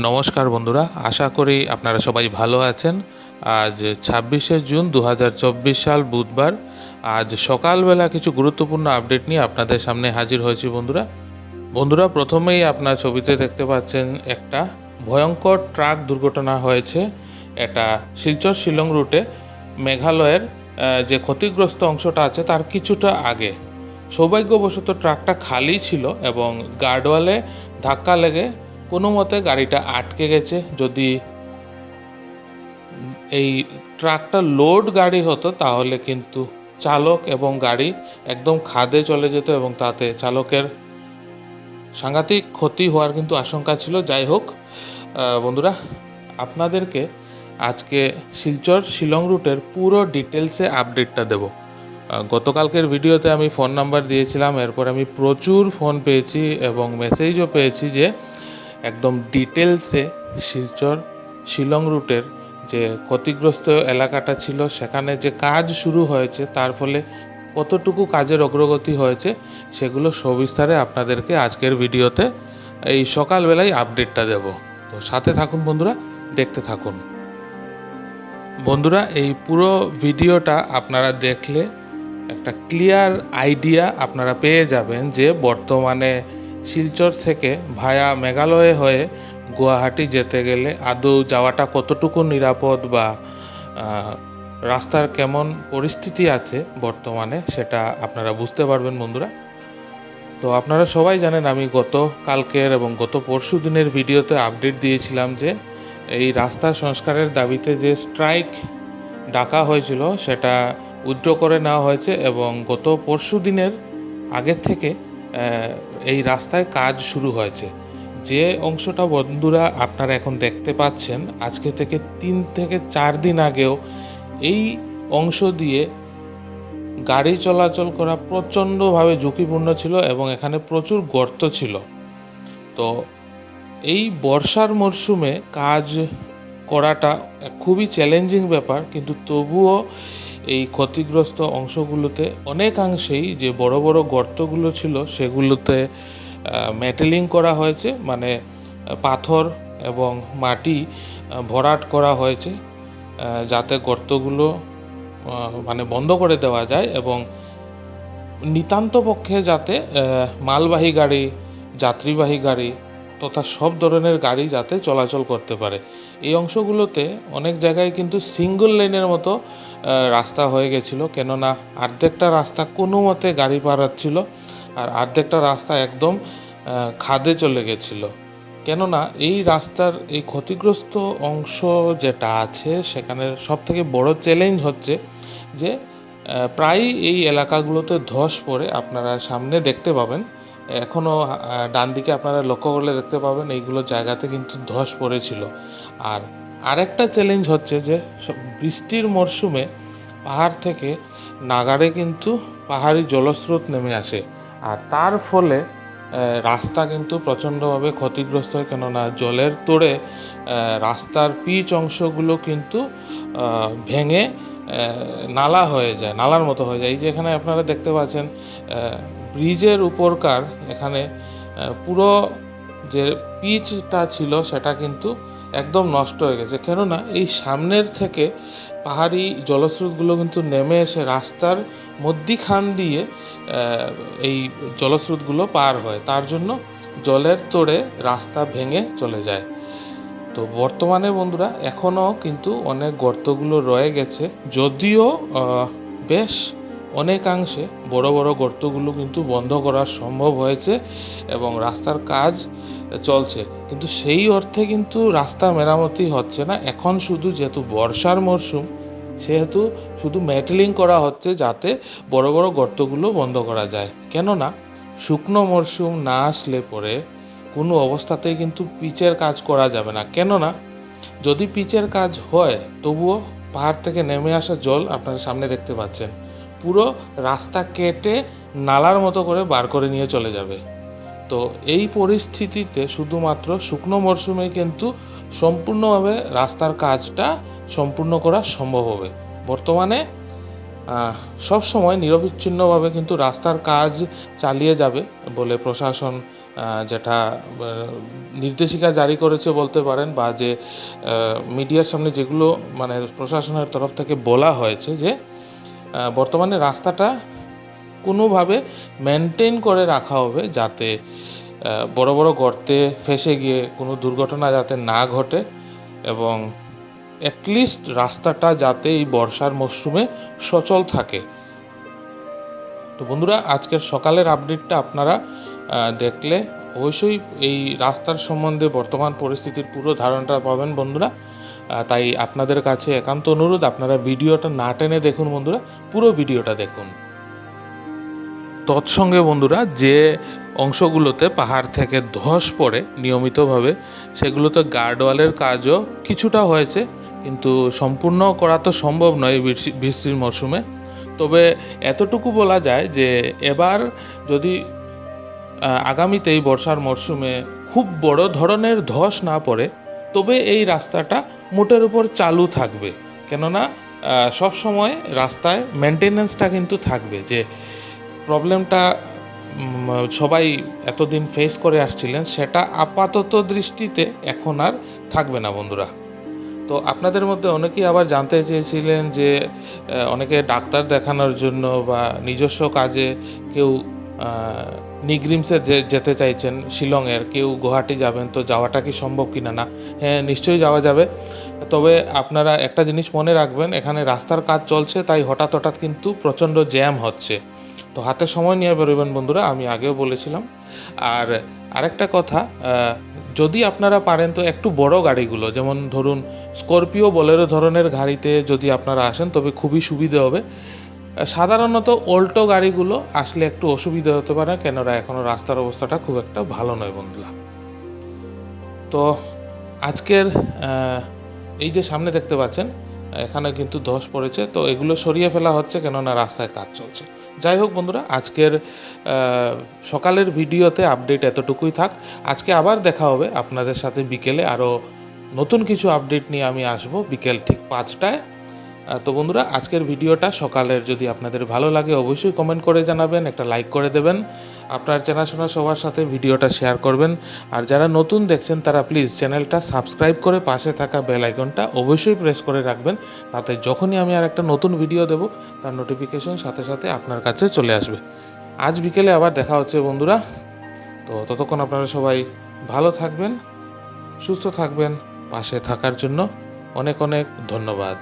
নমস্কার বন্ধুরা, আশা করি আপনারা সবাই ভালো আছেন। আজ 26শে জুন 2024 সাল বুধবার। আজ সকালবেলা কিছু গুরুত্বপূর্ণ আপডেট নিয়ে আপনাদের সামনে হাজির হয়েছি বন্ধুরা প্রথমেই আপনার ছবিতে দেখতে পাচ্ছেন একটা ভয়ঙ্কর ট্রাক দুর্ঘটনা হয়েছে। এটা শিলচর শিলং রুটে মেঘালয়ের যে ক্ষতিগ্রস্ত অংশটা আছে তার কিছুটা আগে। সৌভাগ্যবশত ট্রাকটা খালি ছিল এবং গার্ডওয়ালে ধাক্কা লেগে কোনো মতে গাড়িটা আটকে গেছে। যদি এই ট্রাকটা লোড গাড়ি হতো তাহলে কিন্তু চালক এবং গাড়ি একদম খাদে চলে যেত এবং তাতে চালকের সাংঘাতিক ক্ষতি হওয়ার কিন্তু আশঙ্কা ছিল। যাই হোক বন্ধুরা, আপনাদেরকে আজকে শিলচর শিলং রুটের পুরো ডিটেলসে আপডেটটা দেব। গতকালকের ভিডিওতে আমি ফোন নাম্বার দিয়েছিলাম, এরপর আমি প্রচুর ফোন পেয়েছি এবং মেসেজও পেয়েছি যে একদম ডিটেলসে শিলচর শিলং রুটের যে ক্ষতিগ্রস্ত এলাকাটা ছিল সেখানে যে কাজ শুরু হয়েছে তার ফলে কতটুকু কাজের অগ্রগতি হয়েছে সেগুলো সবিস্তারে আপনাদেরকে আজকের ভিডিওতে এই সকালবেলায় আপডেটটা দেব। তো সাথে থাকুন বন্ধুরা, দেখতে থাকুন। বন্ধুরা, এই পুরো ভিডিওটা আপনারা দেখলে একটা ক্লিয়ার আইডিয়া আপনারা পেয়ে যাবেন যে বর্তমানে শিলচর থেকে ভায়া মেঘালয়ে হয়ে গুয়াহাটি যেতে গেলে আদৌ যাওয়াটা কতটুকু নিরাপদ বা রাস্তার কেমন পরিস্থিতি আছে বর্তমানে সেটা আপনারা বুঝতে পারবেন বন্ধুরা। তো আপনারা সবাই জানেন আমি গত কালকের এবং গত পরশু দিনের ভিডিওতে আপডেট দিয়েছিলাম যে এই রাস্তা সংস্কারের দাবিতে যে স্ট্রাইক ডাকা হয়েছিল সেটা উইথড্র করে নেওয়া হয়েছে এবং গত পরশু দিনের আগের থেকে এই রাস্তায় কাজ শুরু হয়েছে। যে অংশটা বন্ধুরা আপনারা এখন দেখতে পাচ্ছেন, আজকে থেকে 3 থেকে 4 দিন আগেও এই অংশ দিয়ে গাড়ি চলাচল করা প্রচণ্ডভাবে ঝুঁকিপূর্ণ ছিল এবং এখানে প্রচুর গর্ত ছিল। তো এই বর্ষার মরশুমে কাজ করাটা খুবই চ্যালেঞ্জিং ব্যাপার, কিন্তু তবুও এই ক্ষতিগ্রস্ত অংশগুলোতে অনেকাংশেই যে বড় বড় গর্তগুলো ছিল সেগুলোতে মেটেলিং করা হয়েছে, মানে পাথর এবং মাটি ভরাট করা হয়েছে যাতে গর্তগুলো মানে বন্ধ করে দেওয়া যায় এবং নিতান্ত পক্ষে যাতে মালবাহী গাড়ি, যাত্রীবাহী গাড়ি তথা সব ধরনের গাড়ি যাতে চলাচল করতে পারে। এই অংশগুলোতে অনেক জায়গায় কিন্তু সিঙ্গল লেনের মতো রাস্তা হয়ে গেছিলো, কেননা অর্ধেকটা রাস্তা কোনো মতে গাড়ি পারাচ্ছিল আর অর্ধেকটা রাস্তা একদম খাদে চলে গেছিলো। কেননা এই রাস্তার এই ক্ষতিগ্রস্ত অংশ যেটা আছে সেখানে সবথেকে বড় চ্যালেঞ্জ হচ্ছে যে প্রায়ই এই এলাকাগুলোতে ধস পড়ে। আপনারা সামনে দেখতে পাবেন, এখনও ডান দিকে আপনারা লক্ষ্য করলে দেখতে পাবেন এইগুলো জায়গাতে কিন্তু ধস পড়েছিল। আর আরেকটা চ্যালেঞ্জ হচ্ছে যে বৃষ্টির মরশুমে পাহাড় থেকে নাগাড়ে কিন্তু পাহাড়ি জলস্রোত নেমে আসে আর তার ফলে রাস্তা কিন্তু প্রচণ্ডভাবে ক্ষতিগ্রস্ত হয়, কেননা জলের তোড়ে রাস্তার পিচ অংশগুলো কিন্তু ভেঙে নালা হয়ে যায়, নালার মতো হয়ে যায়। এই যে এখানে আপনারা দেখতে পাচ্ছেন ব্রিজের উপরকার এখানে পুরো যে পিচটা ছিল সেটা কিন্তু একদম নষ্ট হয়ে গেছে, কেননা এই সামনের থেকে পাহাড়ি জলস্রোতগুলো কিন্তু নেমে এসে রাস্তার মধ্যিখান দিয়ে এই জলস্রোতগুলো পার হয়, তার জন্য জলের তোড়ে রাস্তা ভেঙে চলে যায়। তো বর্তমানে বন্ধুরা এখনও কিন্তু অনেক গর্তগুলো রয়ে গেছে, যদিও বেশ অনেকাংশে বড় বড় গর্তগুলো কিন্তু বন্ধ করা সম্ভব হয়েছে এবং রাস্তার কাজ চলছে, কিন্তু সেই অর্থে কিন্তু রাস্তা মেরামতি হচ্ছে না। এখন শুধু যেহেতু বর্ষার মরশুম সেহেতু শুধু মেটেলিং করা হচ্ছে যাতে বড় বড় গর্তগুলো বন্ধ করা যায়, কেননা শুকনো মরশুম না আসলে পরে কোনো অবস্থাতেই কিন্তু পিচের কাজ করা যাবে না। কেননা যদি পিচের কাজ হয় তবুও পাহাড় থেকে নেমে আসা জল আপনারা সামনে দেখতে পাচ্ছেন পুরো রাস্তা কেটে নালার মতো করে বার করে নিয়ে চলে যাবে। তো এই পরিস্থিতিতে শুধুমাত্র শুকনো মরশুমে কিন্তু সম্পূর্ণভাবে রাস্তার কাজটা সম্পূর্ণ করা সম্ভব হবে। বর্তমানে সব সময় নিরবিচ্ছিন্নভাবে কিন্তু রাস্তার কাজ চালিয়ে যাবে বলে প্রশাসন যেটা নির্দেশিকা জারি করেছে বলতে পারেন, বা যে মিডিয়ার সামনে যেগুলো মানে প্রশাসনের তরফ থেকে বলা হয়েছে যে বর্তমানে রাস্তাটা কোনোভাবে মেনটেন করে রাখা হবে যাতে বড় বড় গর্তে ফেসে গিয়ে কোনো দুর্ঘটনা যাতে না ঘটে, এবং অ্যাটলিস্ট রাস্তাটা যাতে এই বর্ষার মরশুমে সচল থাকে। তো বন্ধুরা, আজকের সকালের আপডেটটা আপনারা দেখলে অবশ্যই এই রাস্তার সম্বন্ধে বর্তমান পরিস্থিতির পুরো ধারণাটা পাবেন বন্ধুরা। তাই আপনাদের কাছে একান্ত অনুরোধ, আপনারা ভিডিওটা না টেনে দেখুন বন্ধুরা, পুরো ভিডিওটা দেখুন। তৎসঙ্গে বন্ধুরা, যে অংশগুলোতে পাহাড় থেকে ধস পড়ে নিয়মিতভাবে, সেগুলোতে গার্ডওয়ালের কাজও কিছুটা হয়েছে, কিন্তু সম্পূর্ণ করা তো সম্ভব নয় বৃষ্টির মরশুমে। তবে এতটুকু বলা যায় যে এবার যদি আগামীতে এই বর্ষার মরশুমে খুব বড় ধরনের ধস না পড়ে, তবে এই রাস্তাটা মোটের উপর চালু থাকবে। কেননা সব সময় রাস্তায় মেনটেনেন্সটা কিন্তু থাকবে, যে প্রবলেমটা সবাই এতদিন ফেস করে আসছিলেন, সেটা আপাতত দৃষ্টিতে এখন আর থাকবে না বন্ধুরা। তো আপনাদের মধ্যে অনেকেই আবার জানতে চেয়েছিলেন যে অনেকে ডাক্তার দেখানোর জন্য বা নিজস্ব কাজে কেউ নিগ্রিমসে যেতে চাইছেন শিলংয়ের, কেউ গুয়াহাটি যাবেন, তো যাওয়াটা কি সম্ভব কিনা? না, হ্যাঁ নিশ্চয়ই যাওয়া যাবে। তবে আপনারা একটা জিনিস মনে রাখবেন, এখানে রাস্তার কাজ চলছে, তাই হঠাৎ হঠাৎ কিন্তু প্রচণ্ড জ্যাম হচ্ছে, তো হাতে সময় নিয়ে বেরোবেন বন্ধুরা, আমি আগেও বলেছিলাম। আর আরেকটা কথা, যদি আপনারা পারেন তো একটু বড় গাড়িগুলো, যেমন ধরুন স্করপিও, বোলেরো ধরনের গাড়িতে যদি আপনারা আসেন তবে খুবই সুবিধে হবে। সাধারণত অল্টো গাড়িগুলো আসলে একটু অসুবিধা হতে পারে, কেননা এখনও রাস্তার অবস্থাটা খুব একটা ভালো নয় বন্ধুরা। তো আজকের এই যে সামনে দেখতে পাচ্ছেন, এখানে কিন্তু ধস পড়েছে, তো এগুলো সরিয়ে ফেলা হচ্ছে, কেননা রাস্তায় কাজ চলছে। যাই হোক বন্ধুরা, আজকের সকালের ভিডিওতে আপডেট এতটুকুই থাক। আজকে আবার দেখা হবে আপনাদের সাথে বিকেলে, আরও নতুন কিছু আপডেট নিয়ে আমি আসবো বিকেল ঠিক 5টায়। তো বন্ধুরা, আজকের ভিডিওটা সকালের যদি আপনাদের ভালো লাগে অবশ্যই কমেন্ট করে জানাবেন, একটা লাইক করে দেবেন, আপনার চেনাশোনা সবার সাথে ভিডিওটা শেয়ার করবেন। আর যারা নতুন দেখছেন তারা প্লিজ চ্যানেলটা সাবস্ক্রাইব করে পাশে থাকা বেল আইকনটা অবশ্যই প্রেস করে রাখবেন, তাতে যখনই আমি আর একটা নতুন ভিডিও দেব তার নোটিফিকেশন সাথে সাথে আপনার কাছে চলে আসবে। আজ বিকেলে আবার দেখা হচ্ছে বন্ধুরা। তো ততক্ষণ আপনারা সবাই ভালো থাকবেন, সুস্থ থাকবেন, পাশে থাকার জন্য অনেক অনেক ধন্যবাদ।